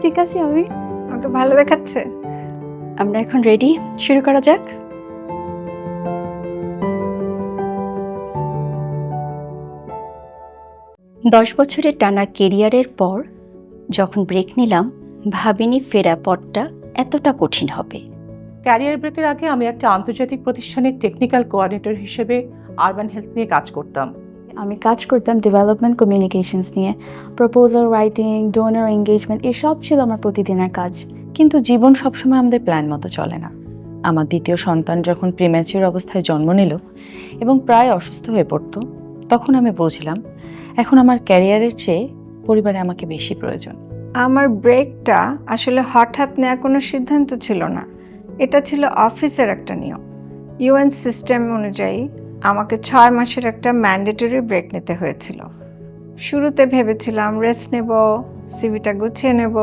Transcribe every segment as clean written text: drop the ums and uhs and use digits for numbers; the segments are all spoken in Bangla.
ঠিক আছে আমি? আমাকে ভালো দেখাচ্ছে? আমরা এখন রেডি, শুরু করা যাক। দশ বছরের টানা কেরিয়ারের পর যখন ব্রেক নিলাম, ভাবিনি ফেরা পথটা এতটা কঠিন হবে। ক্যারিয়ার ব্রেকের আগে আমি একটা আন্তর্জাতিক প্রতিষ্ঠানের টেকনিক্যাল কোঅর্ডিনেটর হিসেবে আরবান হেলথ নিয়ে কাজ করতাম। আমি কাজ করতাম ডেভেলপমেন্ট কমিউনিকেশনস নিয়ে, প্রপোজাল রাইটিং, ডোনার এঙ্গেজমেন্ট, এসব ছিল আমার প্রতিদিনের কাজ। কিন্তু জীবন সবসময় আমাদের প্ল্যান মতো চলে না। আমার দ্বিতীয় সন্তান যখন প্রিম্যাচিউর অবস্থায় জন্ম নিল এবং প্রায় অসুস্থ হয়ে পড়তো, তখন আমি বুঝলাম এখন আমার ক্যারিয়ারের চেয়ে পরিবারে আমাকে বেশি প্রয়োজন। আমার ব্রেকটা আসলে হঠাৎ নেওয়া কোনো সিদ্ধান্ত ছিল না, এটা ছিল অফিসের একটা নিয়ম। ইউএন সিস্টেম অনুযায়ী আমাকে 6 মাসের একটা ম্যান্ডেটরি ব্রেক নিতে হয়েছিল। শুরুতে ভেবেছিলাম রেস্ট নেব, সিভিটা গুছিয়ে নেব,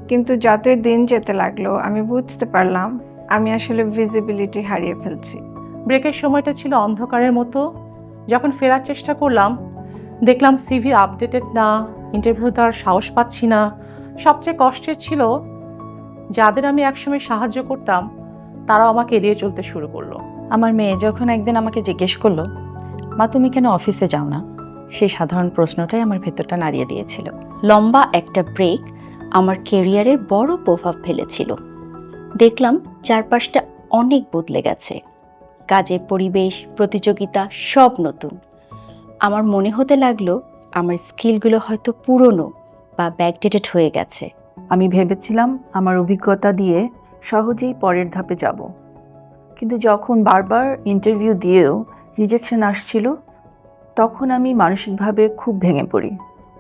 কিন্তু যতই দিন যেতে লাগলো আমি বুঝতে পারলাম আমি আসলে ভিজিবিলিটি হারিয়ে ফেলছি। ব্রেকের সময়টা ছিল অন্ধকারের মতো। যখন ফেরার চেষ্টা করলাম, দেখলাম সিভি আপডেটেড না, ইন্টারভিউ দেওয়ার সাহস পাচ্ছি না। সবচেয়ে কষ্টের ছিল যাদের আমি একসময় সাহায্য করতাম তারাও আমাকে এড়িয়ে চলতে শুরু করলো। আমার মেয়ে যখন একদিন আমাকে জিজ্ঞেস করলো, মা তুমি কেন অফিসে যাও না, সেই সাধারণ প্রশ্নটাই আমার ভেতরটা নাড়িয়ে দিয়েছিল। লম্বা একটা ব্রেক আমার ক্যারিয়ারের বড় প্রভাব ফেলেছিল। দেখলাম চারপাশটা অনেক বদলে গেছে, কাজের পরিবেশ, প্রতিযোগিতা সব নতুন। আমার মনে হতে লাগলো আমার স্কিলগুলো হয়তো পুরনো বা ব্যাকডেটেড হয়ে গেছে। আমি ভেবেছিলাম আমার অভিজ্ঞতা দিয়ে সহজেই পরের ধাপে যাব, কিন্তু যখন বারবার ইন্টারভিউ দিয়েও রিজেকশন আসছিল, তখন আমি মানসিকভাবে খুব ভেঙে পড়ি।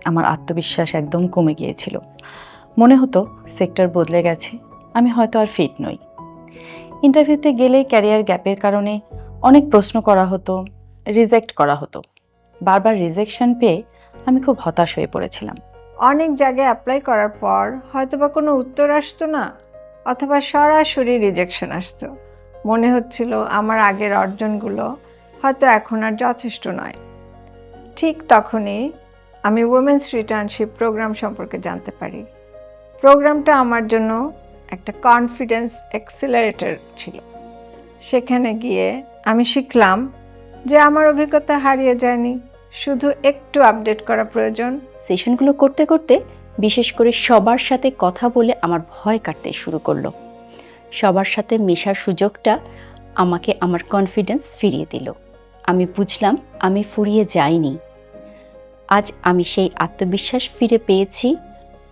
আমার আত্মবিশ্বাস একদম কমে গিয়েছিল। মনে হতো সেক্টর বদলে গেছে, আমি হয়তো আর ফিট নই। ইন্টারভিউতে গেলে ক্যারিয়ার গ্যাপের কারণে অনেক প্রশ্ন করা হতো, রিজেক্ট করা হতো। বারবার রিজেকশন পেয়ে আমি খুব হতাশ হয়ে পড়েছিলাম। অনেক জায়গায় অ্যাপ্লাই করার পর হয়তোবা কোনো উত্তর আসতো না, অথবা সরাসরি রিজেকশন আসতো। মনে হচ্ছিল আমার আগের অর্জনগুলো হয়তো এখন আর যথেষ্ট নয়। ঠিক তখনই আমি উইমেন্স রিটার্নশিপ প্রোগ্রাম সম্পর্কে জানতে পারি। প্রোগ্রামটা আমার জন্য একটা কনফিডেন্স অ্যাক্সিলারেটর ছিল। সেখানে গিয়ে আমি শিখলাম যে আমার অভিজ্ঞতা হারিয়ে যায়নি, শুধু একটু আপডেট করা প্রয়োজন। সেশনগুলো করতে করতে বিশেষ করে সবার সাথে কথা বলে আমার ভয় কাটতে শুরু করলো। সবার সাথে মেশার সুযোগটা আমাকে আমার কনফিডেন্স ফিরিয়ে দিল। আমি বুঝলাম আমি ফুরিয়ে যাইনি। আজ আমি সেই আত্মবিশ্বাস ফিরে পেয়েছি।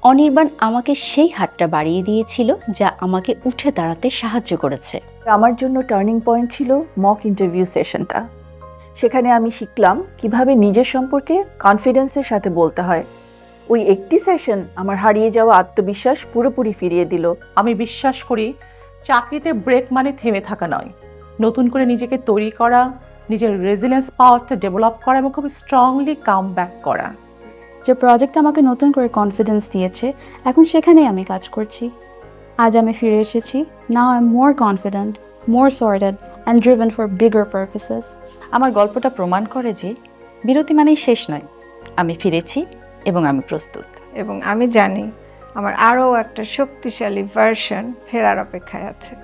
অনির্বাণ আমাকে সেই হাতটা বাড়িয়ে দিয়েছিল যা আমাকে উঠে দাঁড়াতে সাহায্য করেছে। আমার জন্য টার্নিং পয়েন্ট ছিল মক ইন্টারভিউ সেশনটা। সেখানে আমি শিখলাম কিভাবে নিজের সম্পর্কে কনফিডেন্সের সাথে বলতে হয়। ওই একটি সেশন আমার হারিয়ে যাওয়া আত্মবিশ্বাস পুরোপুরি ফিরিয়ে দিল। আমি বিশ্বাস করি চাকরিতে ব্রেক মানে থেমে থাকা নয়, নতুন করে নিজেকে তৈরি করা, নিজের রেজিলিয়েন্স পাওয়ারটা ডেভেলপ করা এবং খুব স্ট্রংলি কাম ব্যাক করা। যে প্রজেক্ট আমাকে নতুন করে কনফিডেন্স দিয়েছে, এখন সেখানেই আমি কাজ করছি। আজ আমি ফিরে এসেছি। Now I am more confident, more sorted and driven for bigger purposes. আমার গল্পটা প্রমাণ করে যে বিরতি মানেই শেষ নয়। আমি ফিরেছি এবং আমি প্রস্তুত। এবং আমি জানি আমার আরও একটা শক্তিশালী ভার্সন ফেরার অপেক্ষায় আছে।